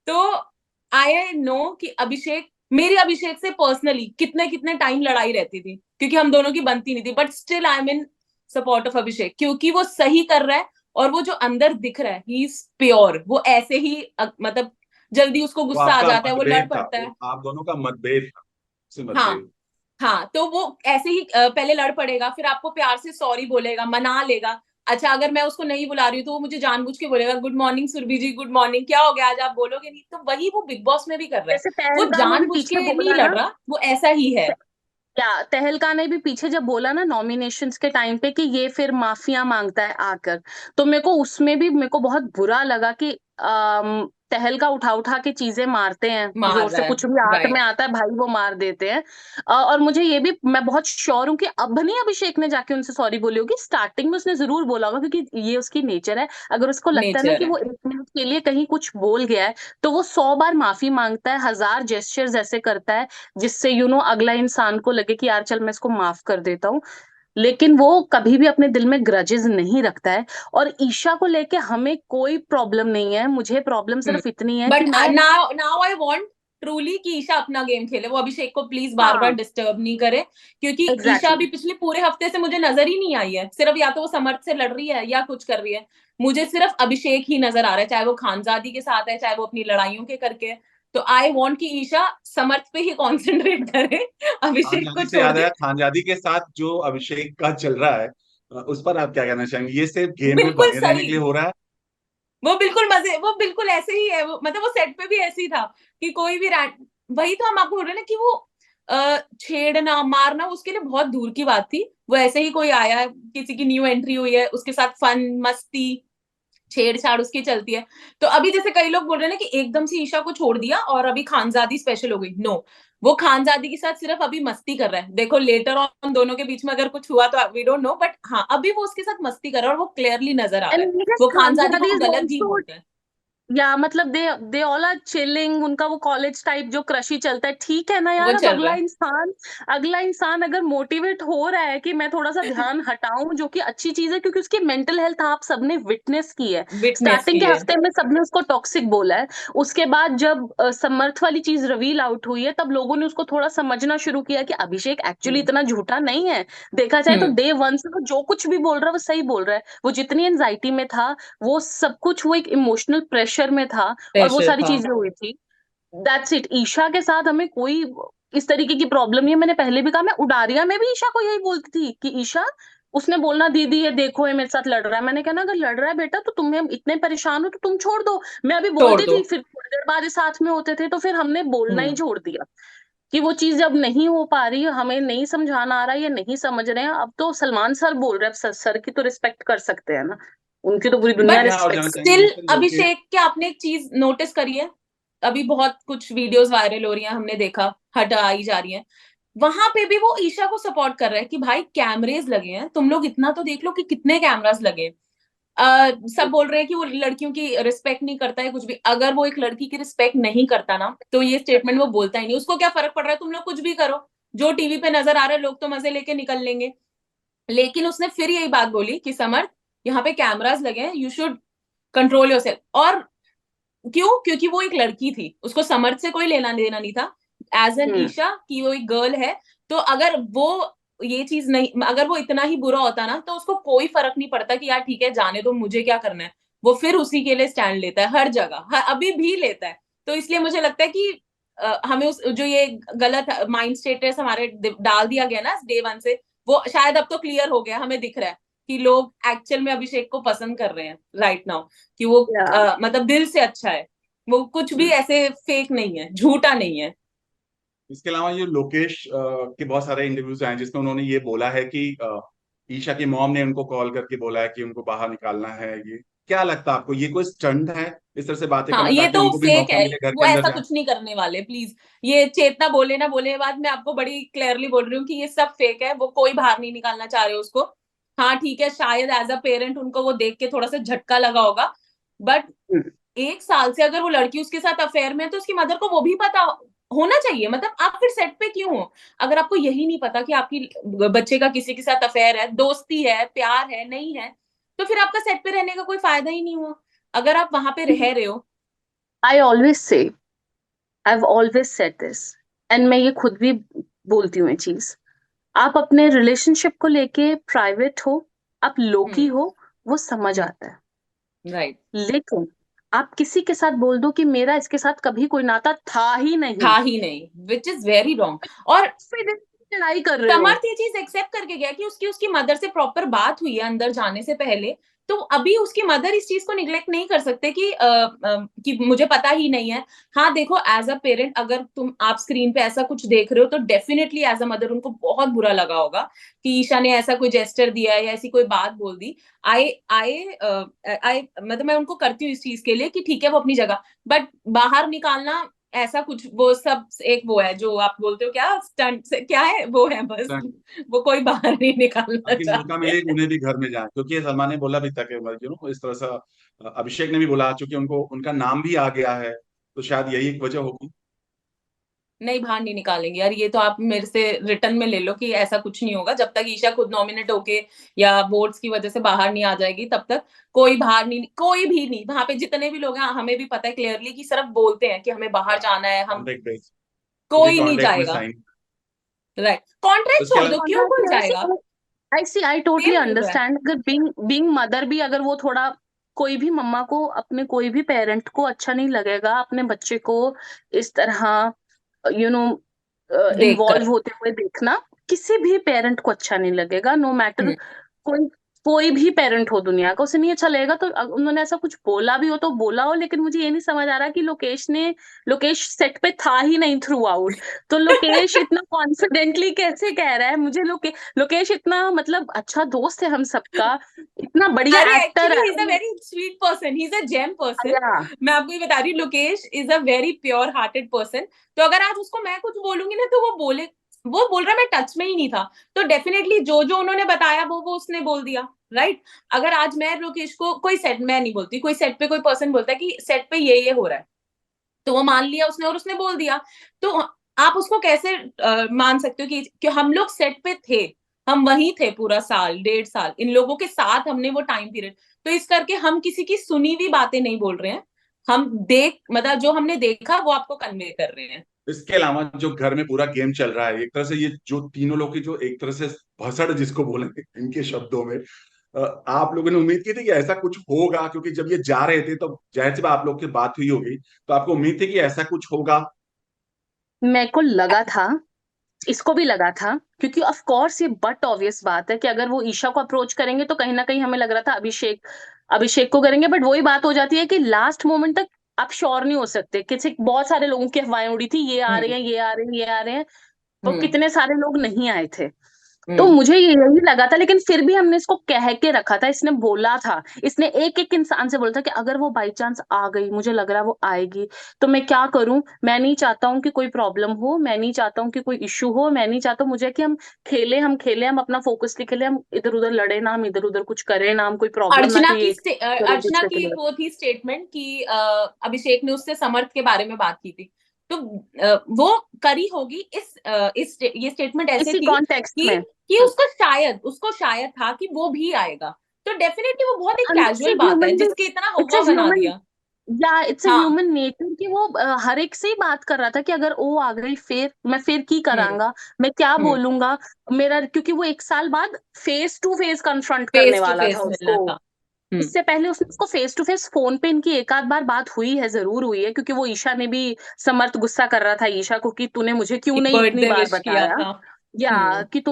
तो आई नो कि अभिषेक, मेरी अभिषेक से पर्सनली कितने कितने टाइम लड़ाई रहती थी क्योंकि हम दोनों की बनती नहीं थी, but still I am in support of Abhishek क्योंकि वो सही कर रहा है, और वो जो अंदर दिख रहा है ही इज प्योर, वो ऐसे ही मतलब जल्दी उसको वो गुस्सा आ आपका जाता है, वो लड़ मतभेद था, पड़ता वो है। आप दोनों का मतभेद था, उससे हाँ, मतभेद। हाँ, तो वो ऐसे ही पहले लड़ पड़ेगा, फिर आपको प्यार से सॉरी बोलेगा, मना लेगा। अच्छा, अगर मैं उसको नहीं बुला रही हूँ तो वो मुझे जानबूझ के बोलेगा गुड मॉर्निंग सुरभि जी, गुड मॉर्निंग, क्या हो गया आज आप बोलोगे नहीं, तो वही वो बिग बॉस में भी कर रहा है। जैसे वो तहलका ने भी जानबूझ पीछे के नहीं बोला लड़ ना, रहा, वो ऐसा ही है। क्या तहलका ने भी पीछे जब बोला ना नॉमिनेशंस के टाइम पे कि ये फिर माफिया मांगता है आकर, तो मेरे को उसमें भी मेरे को बहुत बुरा लगा कि तहलका उठा उठा के चीजें मारते हैं मार जोर रहा से, है, कुछ भी हाथ में राइट। आता है भाई वो मार देते हैं। और मुझे ये भी मैं बहुत श्योर हूँ कि अब नहीं अभिषेक ने जाके उनसे सॉरी बोली होगी, स्टार्टिंग में उसने जरूर बोला होगा क्योंकि ये उसकी नेचर है। अगर उसको लगता है ना नेचर कि है। वो 1 मिनट के लिए कहीं कुछ बोल गया है तो वो 100 बार माफी मांगता है, 1000 जेस्चर्स ऐसे करता है जिससे अगला इंसान को लगे कि यार चल मैं इसको माफ कर देता हूँ। लेकिन वो कभी भी अपने दिल में ग्रजेस नहीं रखता है। और ईशा को लेके हमें कोई प्रॉब्लम नहीं है, मुझे प्रॉब्लम सिर्फ इतनी है कि बट मैं now now I want truly कि ईशा अपना गेम खेले, वो अभिषेक को प्लीज बार बार हाँ डिस्टर्ब नहीं करे, क्योंकि ईशा एग्जैक्टली अभी पिछले पूरे हफ्ते से मुझे नजर ही नहीं आई है, सिर्फ या तो वो समर्थ से लड़ रही है या कुछ कर रही है, मुझे सिर्फ अभिषेक ही नजर आ रहा है, चाहे वो खानजादी के साथ है, चाहे वो अपनी लड़ाइयों के करके है। तो आई वॉन्ट कि ईशा समर्थ पे ही कॉन्सेंट्रेट करे, अभिषेक को खानजादी से छोड़ याद दे। आया, खानजादी के साथ जो अभिषेक का चल रहा है, उस पर आप क्या कहना चाहेंगे? ये सिर्फ गेम में बिल्कुल बने रहने सही, के लिए हो रहा है? वो बिल्कुल मजे, वो बिल्कुल ऐसे ही है, वो मतलब वो सेट पे भी ऐसे ही था कि कोई भी वही तो हम आपको बोल रहे हैं ना कि वो छेड़ना मारना उसके लिए बहुत दूर की बात थी, वो ऐसे ही कोई आया, किसी की न्यू एंट्री हुई है, उसके साथ फन मस्ती छेड़छाड़ उसकी चलती है। तो अभी जैसे कई लोग बोल रहे हैं ना कि एकदम से ईशा को छोड़ दिया और अभी खानजादी स्पेशल हो गई, नो, वो खानजादी के साथ सिर्फ अभी मस्ती कर रहा है, देखो लेटर ऑन दोनों के बीच में अगर कुछ हुआ तो वी डोंट नो, बट हाँ अभी वो उसके साथ मस्ती कर रहा है और वो क्लियरली नजर आ रहा है, एंड वो खानजादी खानजादी को इज गलत भी ऑल्सो बोलते हैं। या मतलब दे ऑल आर चिलिंग, उनका वो कॉलेज टाइप जो क्रश ही चलता है, ठीक है ना वो यार। अब चल रहा है, अगला इंसान अगर मोटिवेट हो रहा है कि मैं थोड़ा सा ध्यान हटाऊं, जो कि अच्छी चीज है, क्योंकि उसकी मेंटल हेल्थ आप सबने विटनेस की है। विटनेस स्टार्टिंग की के है। हफ्ते में सबने उसको टॉक्सिक बोला है, उसके बाद जब समर्थ वाली चीज रिवील आउट हुई है, तब लोगों ने उसको थोड़ा समझना शुरू किया कि अभिषेक एक्चुअली हम्म इतना झूठा नहीं है। देखा जाए तो हम्म, डे वन से वो जो कुछ भी बोल रहा है वो सही बोल रहा है। वो जितनी एंजाइटी में था, वो सब कुछ वो एक इमोशनल प्रेशर में था, और वो प्रेशर सारी था। चीजें हुई थी। That's it. ईशा के साथ हमें कोई इस तरीके की प्रॉब्लम नहीं है। मैंने पहले भी कहा, मैं उडारिया में भी ईशा को यही बोलती थी कि ईशा, उसने बोलना दीदी ये देखो ये मेरे साथ लड़ रहा है, मैंने कहा ना अगर लड़ रहा है बेटा तो तुम्हें इतने परेशान हो तो तुम छोड़ दो। मैं अभी छोड़ बोलती दो। थी, फिर थोड़ी देर बाद ये साथ में होते थे, तो फिर हमने बोलना ही हम्म छोड़ दिया कि वो चीज अब नहीं हो पा रही है, हमें नहीं समझाना आ रहा है, ये नहीं समझ रहे हैं। अब तो सलमान सर बोल रहे हैं, अब सर की तो रिस्पेक्ट कर सकते हैं ना, उनकी तो पूरी दुनिया बट मैं यहाँ और जानना रिस्पेक्ट। चाहेंगे स्टिल जैसे लोकेश। अभिषेक, क्या आपने एक चीज नोटिस करी है? अभी बहुत कुछ वीडियोस वायरल हो रही हैं, हमने देखा, हटाई जा रही हैं, वहां पे भी वो ईशा को सपोर्ट कर रहा है कि भाई कैमरेज लगे हैं, तुम लोग इतना तो देख लो कि कितने कैमरास लगे हैं। सब बोल रहे हैं कि वो लड़कियों की रिस्पेक्ट नहीं करता है कुछ भी। अगर वो एक लड़की की रिस्पेक्ट नहीं करता ना, तो ये स्टेटमेंट वो बोलता ही नहीं। उसको क्या फर्क पड़ रहा है, तुम लोग कुछ भी करो, जो टीवी पे नजर आ रहा है लोग तो मजे लेके निकल लेंगे। लेकिन उसने फिर यही बात बोली कि समर्थ, यहाँ पे कैमरास लगे हैं, यू शुड कंट्रोल योरसेल्फ। और क्यों? क्योंकि वो एक लड़की थी, उसको समर्थ से कोई लेना देना नहीं था। एज एन हम्म। ईशा की वो एक गर्ल है, तो अगर वो ये चीज नहीं, अगर वो इतना ही बुरा होता ना, तो उसको कोई फर्क नहीं पड़ता कि यार ठीक है जाने दो, मुझे क्या करना है। वो फिर उसी के लिए स्टैंड लेता है हर जगह, अभी भी लेता है। तो इसलिए मुझे लगता है कि हमें उस जो ये गलत माइंड स्टेटस हमारे डाल दिया गया ना डे वन से, वो शायद अब तो क्लियर हो गया, हमें दिख रहा है कि लोग एक्चुअल में अभिषेक को पसंद कर रहे हैं राइट नाउ, कि वो या मतलब दिल से अच्छा है, वो कुछ भी ऐसे फेक नहीं है, झूठा नहीं है। इसके अलावा ये लोकेश के बहुत सारे इंटरव्यूज आए जिसमें उन्होंने ये बोला है कि ईशा की मॉम ने उनको कॉल करके बोला है कि उनको बाहर निकालना है। ये क्या लगता है आपको, ये कोई स्टंट है इस तरह से बातें हाँ, करना ये ताकि तो उनको भी फेक मौका है, मिले घर वो के अंदर ऐसा जाए? कुछ नहीं करने वाले प्लीज। ये चेतना बोले ना बोले, ये बात मैं आपको बड़ी क्लियरली बोल रही हूँ कि ये सब फेक है। वो कोई बाहर नहीं निकालना चाह रहे उसको। हाँ ठीक है, शायद एज अ पेरेंट उनको वो देख के थोड़ा सा झटका लगा होगा, बट एक साल से अगर वो लड़की उसके साथ अफेयर में है, तो उसकी मदर को वो भी पता होना चाहिए। मतलब आप फिर सेट पे क्यों हो? अगर आपको यही नहीं पता कि आपकी बच्चे का किसी के साथ अफेयर है, दोस्ती है, प्यार है, नहीं है, तो फिर आपका सेट पे रहने का कोई फायदा ही नहीं हुआ। अगर आप वहां पे रह रहे हो। I always say, I have always said this, and मैं ये खुद भी बोलती हूँ ये चीज। आप अपने रिलेशनशिप को लेके प्राइवेट हो, आप लोकी हम्म हो, वो समझ आता है। राइट। लेकिन आप किसी के साथ बोल दो कि मेरा इसके साथ कभी कोई नाता था ही नहीं, था ही नहीं, विच इज वेरी रॉन्ग। और फिर लड़ाई कर रहे हो। समर्थ ये चीज एक्सेप्ट करके गया कि उसकी उसकी मदर से प्रॉपर बात हुई है अंदर जाने से पहले। तो अभी उसकी मदर इस चीज को निग्लेक्ट नहीं कर सकते कि मुझे पता ही नहीं है। हाँ देखो, एज अ पेरेंट अगर आप स्क्रीन पे ऐसा कुछ देख रहे हो, तो डेफिनेटली एज अ मदर उनको बहुत बुरा लगा होगा कि ईशा ने ऐसा कोई जेस्टर दिया है या ऐसी कोई बात बोल दी। आई आई आई मतलब मैं उनको करती हूँ इस चीज के लिए कि ठीक है वो अपनी जगह, बट बाहर निकालना ऐसा कुछ, वो सब एक वो है जो आप बोलते हो क्या स्टंट से, क्या है वो, है बस। वो कोई बाहर नहीं निकालना ताकि मौका चाहते। मिले कि उन्हें भी घर में जाए, क्योंकि सलमान ने बोला भी था कि इस तरह से अभिषेक ने भी बोला, चूंकि उनको उनका नाम भी आ गया है, तो शायद यही एक वजह होगी। नहीं, बाहर नहीं निकालेंगे यार, ये तो आप मेरे से रिटर्न में ले लो कि ऐसा कुछ नहीं होगा। जब तक ईशा खुद नॉमिनेट होके या वोट्स की वजह से बाहर नहीं आ जाएगी, तब तक कोई बाहर नहीं, कोई भी नहीं। वहां पे जितने भी लोग हैं, हमें भी पता है क्लियरली कि सिर्फ बोलते हैं कि हमें बाहर जाना है, हम कॉन्ट्रैक्ट बेस, क्योंकि कोई नहीं कॉन्ट्रैक्ट में जाएगा। साइन। राइट, कॉन्ट्रैक्ट उसके छोड़ अलावा दो, क्यों कोई जाएगा? आई सी, आई टोटली सेम मिल रहा है। अंडरस्टैंड। अगर बीइंग मदर भी, अगर वो थोड़ा, कोई भी मम्मा को अपने कोई भी पेरेंट को अच्छा नहीं लगेगा अपने बच्चे को इस तरह यू नो देखकर। इन्वॉल्व होते हुए देखना। किसी भी पेरेंट को अच्छा नहीं लगेगा, नो मैटर। हम्म कोई कोई भी पेरेंट हो दुनिया का, उसे नहीं अच्छा लगेगा। तो उन्होंने ऐसा कुछ बोला भी हो तो बोला हो, लेकिन मुझे ये नहीं समझ आ रहा कि लोकेश सेट पे था ही नहीं थ्रू आउट। तो लोकेश इतना कॉन्फिडेंटली कैसे कह रहा है? मुझे लोकेश इतना मतलब अच्छा दोस्त है हम सबका, इतना बढ़िया अरे एक्टर एक्चुअली है। He is a very sweet person, he is a gem person. या मैं आपको ये बता रही हूँ, Lokesh is a very pure hearted person. तो अगर आज उसको मैं कुछ बोलूंगी ना, तो वो बोले वो बोल रहा मैं टच में ही नहीं था। तो डेफिनेटली जो जो उन्होंने बताया वो उसने बोल दिया, राइट। अगर आज मैं लोकेश को कोई सेट, मैं नहीं बोलती, कोई सेट पे कोई पर्सन बोलता है कि सेट पे ये हो रहा है, तो वो मान लिया उसने और उसने बोल दिया। तो आप उसको कैसे मान सकते हो कि हम लोग सेट पे थे, हम वहीं थे पूरा साल 1.5 साल, इन लोगों के साथ हमने वो टाइम पीरियड, तो इस करके हम किसी की सुनी हुई बातें नहीं बोल रहे हैं, हम मतलब जो हमने देखा वो आपको कन्वे कर रहे हैं। इसके अलावा जो घर में पूरा गेम चल रहा है, एक तरह से ये जो तीनों लोग की जो एक तरह से भसड़ जिसको बोलेंगे इनके शब्दों में, आप लोगों ने उम्मीद की थी कि ऐसा कुछ होगा? क्योंकि जब ये जा रहे थे तो जाहिर सी बात आप लोग की बात हुई होगी, तो आपको उम्मीद थी कि ऐसा कुछ होगा? मेरे को लगा था, इसको भी लगा था, क्योंकि ऑफ कोर्स ये बट ऑब्वियस बात है कि अगर वो ईशा को अप्रोच करेंगे तो कहीं ना कहीं हमें लग रहा था अभिषेक अभिषेक को करेंगे। बट वही बात हो जाती है कि लास्ट मोमेंट तक आप श्योर नहीं हो सकते। किसी बहुत सारे लोगों की अफवाहें उड़ी थी, ये आ रहे हम्म। हैं, ये आ रहे हैं, ये आ रहे हैं, तो हम्म। कितने सारे लोग नहीं आए थे। तो हम्म। मुझे यही लगा था, लेकिन फिर भी हमने इसको कह के रखा था, इसने बोला था, इसने एक एक इंसान से बोला था कि अगर वो बाई चांस आ गई, मुझे लग रहा है वो आएगी, तो मैं क्या करूं। मैं नहीं चाहता हूं कि कोई प्रॉब्लम हो, मैं नहीं चाहता हूं कि कोई इश्यू हो, मैं नहीं चाहता हूं, मुझे कि हम खेले, हम अपना फोकसली खेले, हम इधर उधर लड़े ना, हम इधर उधर कुछ करें ना, हम कोई प्रॉब्लम ना क्रिएट करें अर्चना दूसरे की के एक लिए। वो थी स्टेटमेंट कि अभिषेक ने उससे समर्थ के बारे में बात की थी, तो वो करी होगी ये स्टेटमेंट ऐसे इसी थी कॉन्टेक्स्ट कि में उसको शायद था कि वो भी आएगा। तो डेफिनेटली वो बहुत एक अंदर से कैजुअल बात है ह्यूमन जिसके इतना इट्स अ हुआ बना ह्यूमन दिया। या इट्स अ हाँ। ह्यूमन नेचर कि वो हर एक से ही बात कर रहा था कि अगर वो आ गई फिर मैं फिर की हम्म। करांगा, मैं क्या हम्म। बोलूंगा मेरा, क्योंकि वो 1 साल बाद फेस टू फेस कन्फ्रंट करने फेस टू वाला था फेस मिलना उसको। था। हम्म। इससे पहले उसने उसको फेस टू फेस फोन पे इनकी एक आध बार बात हुई है, जरूर हुई है, क्योंकि वो ईशा ने भी, समर्थ गुस्सा कर रहा था ईशा को कि तूने मुझे क्यों नहीं इतनी बर्थडे बार विश किया बताया, था। या हम्म। कि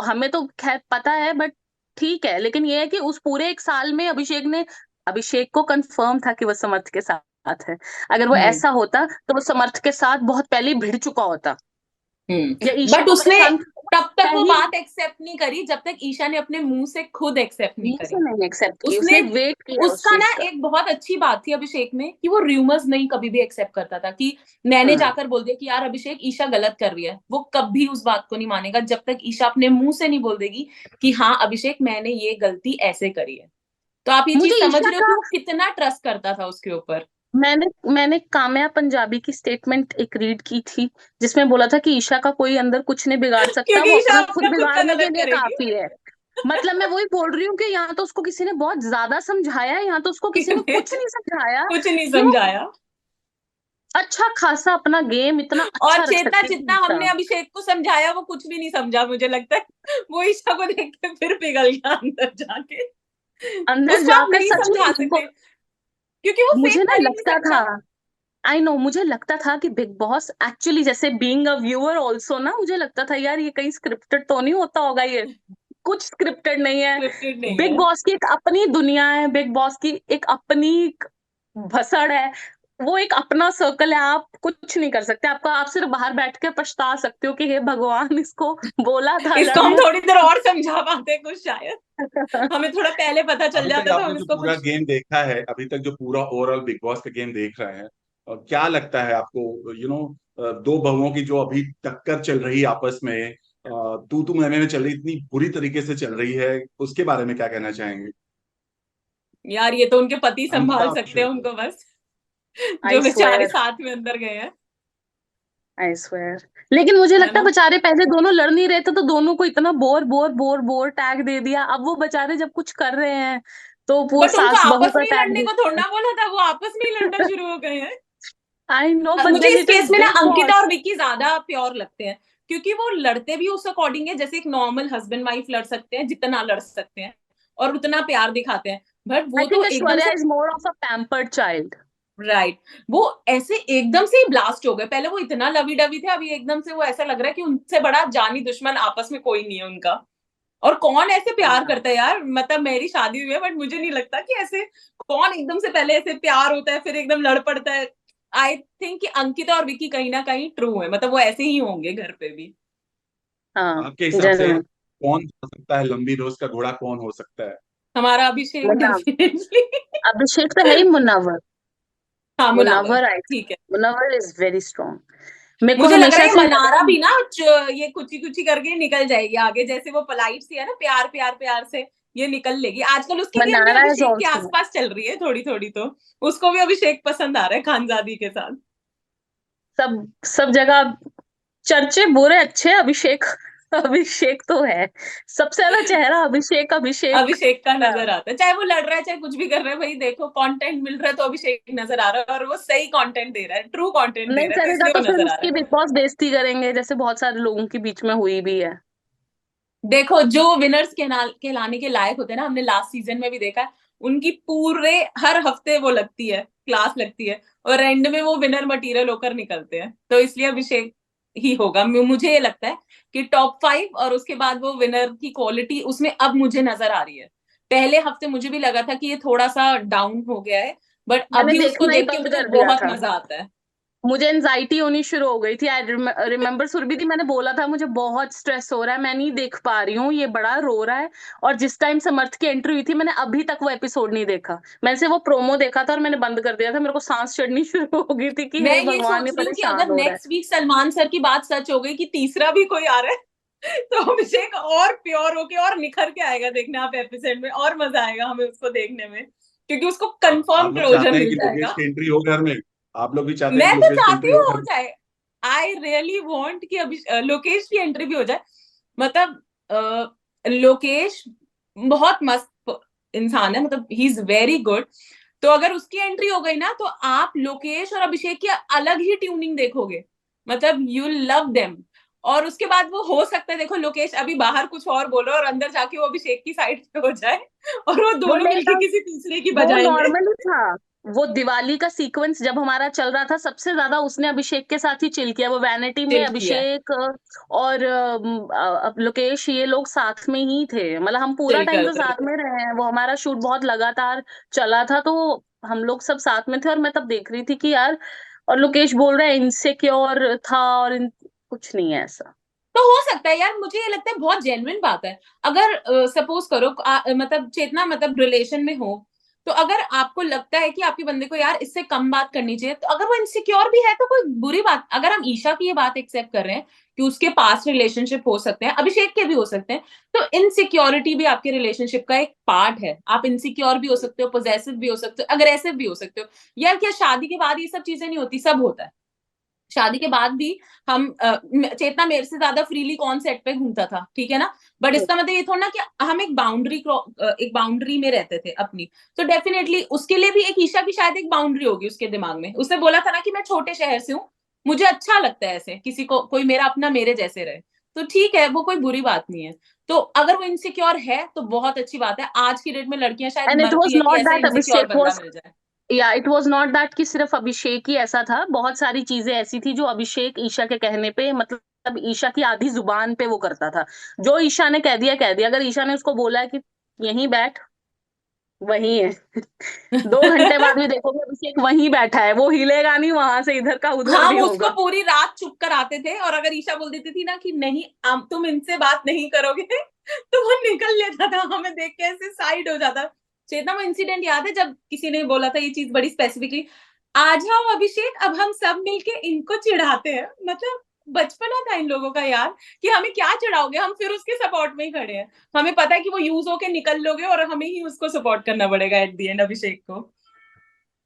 हमें तो खैर पता है, बट ठीक है। लेकिन ये है कि उस पूरे 1 साल में अभिषेक को कंफर्म था कि वो समर्थ के साथ है। अगर वो हम्म। ऐसा होता तो वो समर्थ के साथ बहुत पहले ही भिड़ चुका होता, या ईशा बट को उसने परेशान तब तक वो ही बात एक्सेप्ट नहीं करी जब तक ईशा ने अपने मुंह से खुद एक्सेप्ट नहीं से करी। नहीं एक्सेप्ट की, उसने उसने वेट किया उस उसका ना चीज का। एक बहुत अच्छी बात थी अभिषेक में कि वो रूमर्स नहीं कभी भी एक्सेप्ट करता था, कि मैंने हाँ, जाकर बोल दिया कि यार अभिषेक ईशा गलत कर रही है, वो कभी उस बात को नहीं मानेगा जब तक ईशा अपने मुंह से नहीं बोल देगी कि हाँ अभिषेक मैंने ये गलती ऐसे करी है। तो आप ये मुझे चीज समझ ईशा रहे हो का कि वो कितना ट्रस्ट करता था उसके ऊपर। मैंने मैंने काम्या पंजाबी की स्टेटमेंट एक रीड की थी, जिसमें बोला था कि ईशा का कोई अंदर कुछ नहीं बिगाड़ सकता, क्योंकि वो ईशा अपना खुद अपना खुद का बिगाड़ने के गलत लिए करेगी। काफी है। मतलब मैं वही बोल रही हूँ कि यहाँ तो उसको किसी ने बहुत ज्यादा समझाया है, यहाँ तो उसको किसी ने कुछ नहीं समझाया कुछ नहीं कि वो समझाया। अच्छा खासा अपना गेम इतना और अच्छा रख चेतना सकती थी जितना ईशा। हमने अभिषेक को समझाया वो कुछ भी नहीं समझा, मुझे लगता है वो ईशा को देख के फिर पिघल गया अंदर जाके। अंदर उसको आप जाकर नहीं सच में समझा उनको, सकते क्योंकि वो मुझे फेक ना कर ही नहीं लगता था, सकता। आई नो, मुझे लगता था कि बिग बॉस एक्चुअली, जैसे बीइंग अ व्यूअर ऑल्सो ना, मुझे लगता था यार ये कहीं स्क्रिप्टेड तो नहीं होता होगा, ये कुछ स्क्रिप्टेड नहीं है। स्क्रिप्टेड नहीं बिग है। बॉस की एक अपनी दुनिया है, बिग बॉस की एक अपनी भसड़ है, वो एक अपना सर्कल है, आप कुछ नहीं कर सकते। आप सिर्फ बाहर बैठ के पछता सकते हो कि हे भगवान, इसको बोला था इसको हम लड़ने थोड़ी देर और समझा पाते कुछ शायद, हमें थोड़ा पहले पता चल अभी तक जाता तो आपने हम जो इसको पूरा कुछ। गेम देखा है, अभी तक जो पूरा ओवरऑल बिग बॉस का गेम देख रहे हैं, और क्या लगता है आपको, दो बहुओं की जो अभी टक्कर चल रही है आपस में, तू तू मैं चल रही, इतनी बुरी तरीके से चल रही है, उसके बारे में क्या कहना चाहेंगे? यार ये तो उनके पति अंकिता संभाल और सकते हैं अभिषेक को। उनको बस, जो आई बेचारे स्वेयर, साथ में अंदर गए हैं। I swear. लेकिन मुझे है लगता है ना। बेचारे पहले दोनों लड़ नहीं रहे थे, तो दोनों को इतना bore bore bore bore tag दे दिया, अब वो बेचारे जब कुछ कर रहे हैं तो वो बट उनको सास बहू आपस का में ही टैग लड़ने को देते थोड़ा हैं। ना बोला था, वो आपस में ही लड़ना शुरू हो गए हैं। आई नो, बट मुझे देन इस इट इज केस में ना बिग अंकिता और बॉस। विक्की ज्यादा प्योर लगते हैं, क्योंकि वो लड़ते भी उस अकॉर्डिंग है जैसे एक नॉर्मल हस्बैंड वाइफ लड़ सकते हैं, जितना लड़ सकते हैं और उतना प्यार दिखाते हैं। बट आई वो तो थिंक एकदम ऐश्वर्या से, is more of a pampered child. Right, वो ऐसे एकदम से ही ब्लास्ट हो गए। पहले वो इतना लवी डवी थे, अभी एकदम से वो ऐसा लग रहा है कि उनसे बड़ा जानी दुश्मन आपस में कोई नहीं है उनका। और कौन ऐसे प्यार करता है यार, मतलब मेरी शादी हुई है बट मुझे नहीं लगता कि ऐसे कौन एकदम से पहले ऐसे प्यार होता है फिर एकदम लड़ पड़ता है। आई थिंक कि अंकिता और विकी कहीं ना कहीं ट्रू है, मतलब वो ऐसे ही होंगे घर पे भी। हाँ, आपके हिसाब से जेन्युइन। कौन हो सकता है लंबी रोज का घोड़ा, कौन हो सकता है? हमारा अभिषेक मुन्ना डेफिनेटली। अभिषेक तो है ही, मुन्नावर। हाँ मुनावर। मुन्नावर आई ठीक है। Munawar is very strong. मेरे को मुझे लग रहा हमेशा है ये से मनारा भी ना ये कुची कुची करके निकल जाएगी आगे, जैसे वो पोलाइट सी है ना, प्यार प्यार प्यार से ये निकल लेगी। आजकल उसकी गेम भी मनारा इज अभिषेक के ऑल्सो, आसपास चल रही है थोड़ी थोड़ी, तो उसको भी अभिषेक पसंद आ रहा है खानजादी के साथ। सब सब जगह चर्चे बुरे अच्छे अभिषेक अभिषेक तो है, सबसे ज्यादा चेहरा अभिषेक अभिषेक। अभिषेक का नजर आता है, चाहे वो लड़ रहा है चाहे कुछ भी कर रहा है, भाई देखो कंटेंट मिल रहा है तो अभिषेक नजर आ रहा है, और वो सही कंटेंट दे रहा है, ट्रू कंटेंट दे नहीं रहा है, तो करेगा इसलिए तो वो फिर नजर आ रहा उसकी है। बिग बॉस बेइज्जती करेंगे, जैसे बहुत सारे लोगों के बीच में हुई भी है। देखो जो विनर्स कहलाने के लायक होते हैं ना, हमने लास्ट सीजन में भी देखा है, उनकी पूरे हर हफ्ते वो लगती है, क्लास लगती है, और एंड में वो विनर मटेरियल होकर निकलते हैं, तो इसलिए अभिषेक ही होगा। मुझे ये लगता है कि टॉप 5 और उसके बाद वो विनर की क्वालिटी उसमें अब मुझे नजर आ रही है। पहले हफ्ते मुझे भी लगा था कि ये थोड़ा सा डाउन हो गया है, बट मैंने अभी उसको देखना ही देख के बंद मुझे कर दिया बहुत था, मजा आता है। मुझे एंजाइटी होनी शुरू हो गई थी। आई रिमेम्बर सुरभि थी, मैंने बोला था मुझे बहुत स्ट्रेस हो रहा है, मैं नहीं देख पा रही हूँ, ये बड़ा रो रहा है। और जिस टाइम समर्थ की एंट्री हुई थी, मैंने अभी तक वो एपिसोड नहीं देखा, मैंने से वो प्रोमो देखा था और मैंने बंद कर दिया था। मेरे को सांस चढ़नी शुरू हो गई थी कि मैं हे ये भगवान, ये सोच रही हूँ कि परेशान अगर हो रहा है। नेक्स्ट वीक सलमान सर की बात सच हो गई कि तीसरा भी कोई आ रहा है तो अभिषेक और प्योर होके और निखर के आएगा, देखना आप एपिसोड में, और मजा आएगा हमें उसको देखने में, क्योंकि उसको कंफर्म आप लोग क्लोजर चाहते हैं मिल कि लोकेश जाएगा। की एंट्री हो घर में? आप लोग भी चाहते हैं मैं कि तो लोकेश की चाहती एंट्री हो हूँ हो घर में? जाए, आई रियली वॉन्ट कि लोकेश की एंट्री भी हो जाए। मतलब लोकेश बहुत मस्त इंसान है, मतलब ही इज वेरी गुड। तो अगर उसकी एंट्री हो गई ना, तो आप लोकेश और अभिषेक की अलग ही ट्यूनिंग देखोगे, मतलब यू लव देम। और उसके बाद वो हो सकता है, देखो लोकेश अभी बाहर कुछ और बोलो और अंदर जाके वो अभिषेक की साइड पे हो जाए और वो वो दोनों नहीं मिलके था, किसी तीसरे की वो बजाएंगे। नॉर्मली था। वो दिवाली का सीक्वेंस जब हमारा चल रहा था, सबसे ज्यादा उसने अभिषेक के साथ ही चिल किया। वो वैनिटी में चिल किया है, अभिषेक और लोकेश, ये लोग साथ में ही थे, मतलब हम पूरा चिल टाइम तो करते साथ थे। में रहे हैं। वो हमारा शूट बहुत लगातार चला था, तो हम लोग सब साथ में थे। और मैं तब देख रही थी कि यार, और लोकेश बोल रहा है इनसिक्योर था, और कुछ नहीं है ऐसा। तो हो सकता है यार, मुझे ये लगता है बहुत जेन्युइन बात है। अगर सपोज करो मतलब चेतना, मतलब रिलेशन में हो, तो अगर आपको लगता है कि आपके बंदे को यार इससे कम बात करनी चाहिए, तो अगर वो इनसिक्योर भी है तो कोई बुरी बात, अगर हम ईशा की ये बात एक्सेप्ट कर रहे हैं कि उसके पास रिलेशनशिप हो सकते हैं, अभिषेक के भी हो सकते हैं, तो इनसिक्योरिटी भी आपके रिलेशनशिप का एक पार्ट है। आप इनसिक्योर भी हो सकते हो, पोजेसिव भी हो सकते हो, अग्रेसिव भी हो सकते हो। यार क्या शादी के बाद ये सब चीजें नहीं होती? सब होता है। शादी के बाद भी हम चेतना मेरे से ज्यादा फ्रीली कौन सेट पे घूमता था, ठीक है ना, बट इसका मतलब ये थोड़ा ना कि हम एक बाउंड्री में रहते थे अपनी। तो डेफिनेटली उसके लिए भी एक ईशा की शायद एक बाउंड्री होगी उसके दिमाग में। उसने बोला था ना कि मैं छोटे शहर से हूँ, मुझे अच्छा लगता है ऐसे किसी को, कोई मेरा अपना मेरे जैसे रहे, तो ठीक है, वो कोई बुरी बात नहीं है। तो अगर वो इनसिक्योर है तो बहुत अच्छी बात है। आज की डेट में लड़कियां शायद एंड इट मरती वॉज है कि नॉट ऐसा दैट इनसिक्योर अभिषेक बंदा वॉज, मिल जाए। या इट वॉज नॉट दैट कि सिर्फ अभिषेक ही ऐसा था। बहुत सारी चीजें ऐसी थी जो अभिषेक ईशा के कहने पे, मतलब ईशा की आधी जुबान पे वो करता था। जो ईशा ने कह दिया कह दिया। अगर ईशा ने उसको बोला है कि यहीं बैठ, वहीं है। 2 घंटे बाद भी देखोगे अभिषेक वहीं बैठा है, वो हिलेगा नहीं, वहां से इधर का उधर हम नहीं उसको होगा। पूरी रात चुप कराते थे, और अगर ईशा बोल देती थी ना कि नहीं तुम इनसे बात नहीं करोगे तो वो निकल लेता था, हमें देख के ऐसे साइड हो जाता। चेतना, वो इंसिडेंट याद है जब किसी ने बोला था ये चीज बड़ी स्पेसिफिकली, आ जाओ अभिषेक अब हम सब मिलके इनको चिढ़ाते हैं। मतलब बचपना था इन लोगों का यार, कि हमें क्या चिढ़ाओगे, हम फिर उसके सपोर्ट में ही खड़े हैं। हमें पता है कि वो यूज होके निकल लोगे और हमें ही उसको सपोर्ट करना पड़ेगा एट द एंड, अभिषेक को।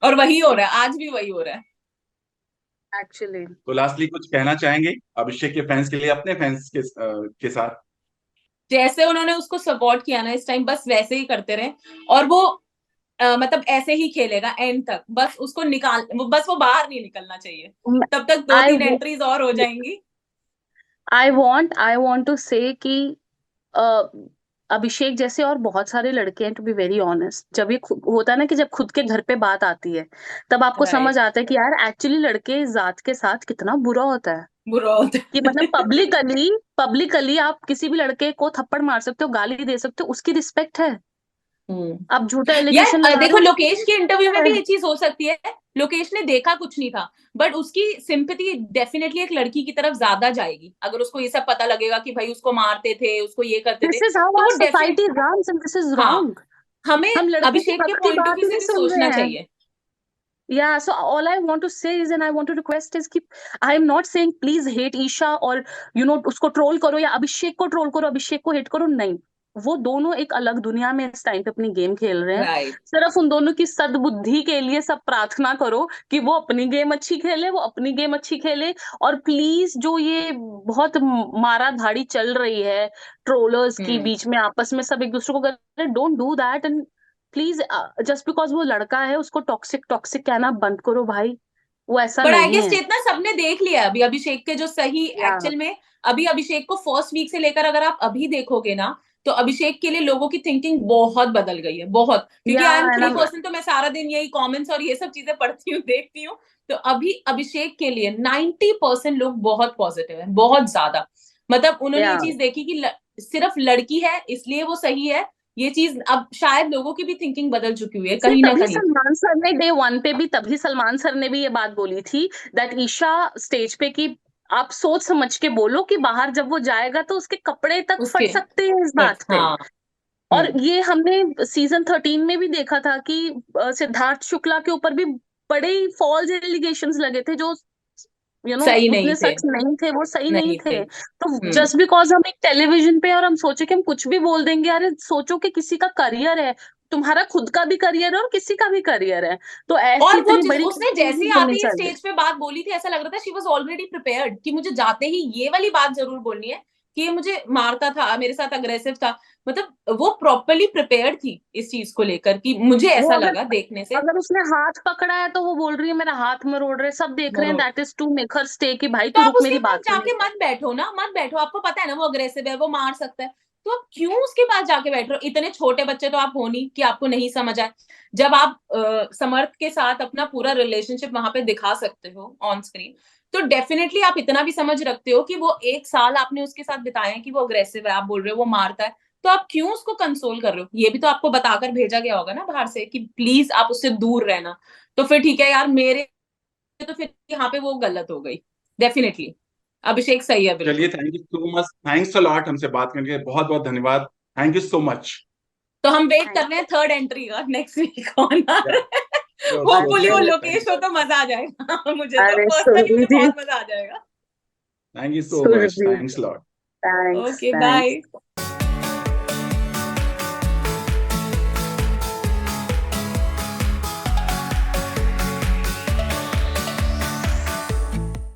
और वही हो रहा है, आज भी वही हो रहा है। एक्चुअली तो लास्टली कुछ कहना चाहेंगे अभिषेक के फैंस के लिए, अपने फैंस के साथ? जैसे उन्होंने उसको सपोर्ट किया ना इस टाइम, बस वैसे ही करते रहे। और वो मतलब ऐसे ही खेलेगा एंड तक, बस उसको बस वो बाहर नहीं निकलना चाहिए। तब तक दो आई तीन एंट्रीज और हो जाएंगी। आई वॉन्ट टू से कि अ, अभिषेक जैसे और बहुत सारे लड़के हैं, टू बी वेरी ऑनेस्ट, जब ये होता है ना कि जब खुद के घर पे बात आती है, तब आपको समझ राइट, आता है कि यार एक्चुअली लड़के इस जात के साथ कितना बुरा होता है। बुरा होता कि मतलब है पब्लिकली आप किसी भी लड़के को थप्पड़ मार सकते हो, गाली दे सकते हो, उसकी रिस्पेक्ट है। आप झूठा यार एलिगेशन लगा रहे देखो हो, लोकेश के इंटरव्यू में है। भी ये चीज हो सकती है। लोकेश ने देखा कुछ नहीं था, बट उसकी सिंपैथी डेफिनेटली एक लड़की की तरफ ज्यादा जाएगी अगर उसको ये सब पता लगेगा कि भाई उसको मारते थे, उसको ये करते थे, दिस इज हाउ तो आवर वो definite society runs and this is हाँ, रॉन्ग। हमें हम लड़के की अभिषेक हक के की पॉइंट ऑफ बात व्यू ही से नहीं भी सुन सोचना रहे हैं। चाहिए। Yeah, so all I want to say is, and I want to request is कि I am not saying please hate Isha और उसको ट्रोल करो या अभिषेक को ट्रोल करो, अभिषेक को हेट करो, नहीं। वो दोनों एक अलग दुनिया में इस टाइम पे अपनी गेम खेल रहे हैं। राइट सिर्फ उन दोनों की सद्बुद्धि के लिए सब प्रार्थना करो कि वो अपनी गेम अच्छी खेले, वो अपनी गेम अच्छी खेले। और प्लीज जो ये बहुत मारा धाड़ी चल रही है ट्रोलर्स की बीच में, आपस में सब एक दूसरे को कर रहे, don't do that. And please just because वो लड़का है उसको टॉक्सिक टॉक्सिक कहना बंद करो भाई, वो ऐसा बट आई नहीं गेस है। चेतना सबने देख लिया है अभी अभिषेक के जो सही या एक्चुअल में। अभी अभिषेक को फर्स्ट वीक से लेकर अगर आप अभी देखोगे ना, तो अभिषेक के लिए लोगों की थिंकिंग बहुत बदल गई है, बहुत। क्योंकि या आई एम है फ्री ना। पर्सन, तो मैं सारा दिन यही कमेंट्स और ये सब चीजें पढ़ती हूँ, देखती हूँ। तो अभी अभिषेक के लिए 90% लोग बहुत पॉजिटिव है, बहुत ज्यादा। मतलब उन्होंने ये या चीज देखी कि सिर्फ लड़की है इसलिए वो सही है। ये चीज अब शायद लोगों की भी थिंकिंग बदल चुकी हुई है नहीं, कहीं ना तभी कहीं। सलमान सर ने डे वन पे भी, तभी सलमान सर ने भी ये बात बोली थी दैट ईशा स्टेज पे कि आप सोच समझ के बोलो कि बाहर जब वो जाएगा तो उसके कपड़े तक फट उसके सकते हैं इस बट बात पे। हाँ। और ये हमने सीजन 13 में भी देखा था कि सिद्धार्थ शुक्ला के ऊपर भी बड़े ही फॉल्स एलिगेशंस लगे थे जो सही नहीं उतने थे। सच नहीं थे, वो सही नहीं नहीं थे। थे। तो जस्ट बिकॉज हम एक टेलीविजन पे और हम सोचे कि हम कुछ भी बोल देंगे, अरे सोचो कि किसी का करियर है, तुम्हारा खुद का भी करियर है और किसी का भी करियर है, तो ऐसी और वो इतनी बड़ी उसने जैसे ही बोलनी आते ही चाहिए। स्टेज पे बात बोली थी, ऐसा लग रहा था शी वाज ऑलरेडी प्रिपेयर्ड कि मुझे जाते ही ये वाली बात जरूर बोलनी है कि ये मुझे मारता था, मेरे साथ अग्रेसिव था। मतलब वो प्रॉपरली प्रिपेयर्ड थी इस चीज को लेकर, कि मुझे वो ऐसा अगर लगा देखने से। अगर उसने हाथ पकड़ा है तो वो बोल रही है मेरा हाथ मरोड़ रहे, सब देख रहे हैं, मरो that is to make her stay कि भाई तो तू आप रुक उसके मेरी पास बात सुन। जाके मत बैठो ना, मत बैठो। आपको पता है ना वो अग्रेसिव है, वो मार सकता है। तो आप क्यों उसके पास जाके बैठ रहे हो? इतने छोटे बच्चे तो आप हो नहीं कि आपको नहीं समझ आए। जब आप समर्थ के साथ अपना पूरा रिलेशनशिप वहां पे दिखा सकते हो ऑन स्क्रीन, तो डेफिनेटली आप इतना भी समझ रखते हो कि वो एक साल आपने उसके साथ बिताया है, कि वो अग्रेसिव है, आप बोल रहे हो वो मारता है। तो आप क्यों उसको कंसोल कर रहे हो? ये भी तो आपको बताकर भेजा गया होगा ना बाहर से कि प्लीज आप उससे दूर रहना। तो फिर ठीक है यार, मेरे तो फिर यहाँ पे वो गलत हो गई डेफिनेटली। अभिषेक सही है चलिए, बिल्कुल। Thank you so much, thanks a lot हमसे बात करने के, बहुत बहुत धन्यवाद। Thank you so much. तो हम वेट कर थैंक रहे हैं थर्ड एंट्री का, नेक्स्ट वीक कौन आ या, रहा है। श्योर श्योर होपफुली वो श्योर, यू। थैंक लोकेश हो तो मजा आ जाएगा। मुझे तो अरे पर्सनली मुझे सुरभि, बहुत मजा आ जाएगा। You so much, Surabhi, thanks lot. Thanks okay thanks. Bye.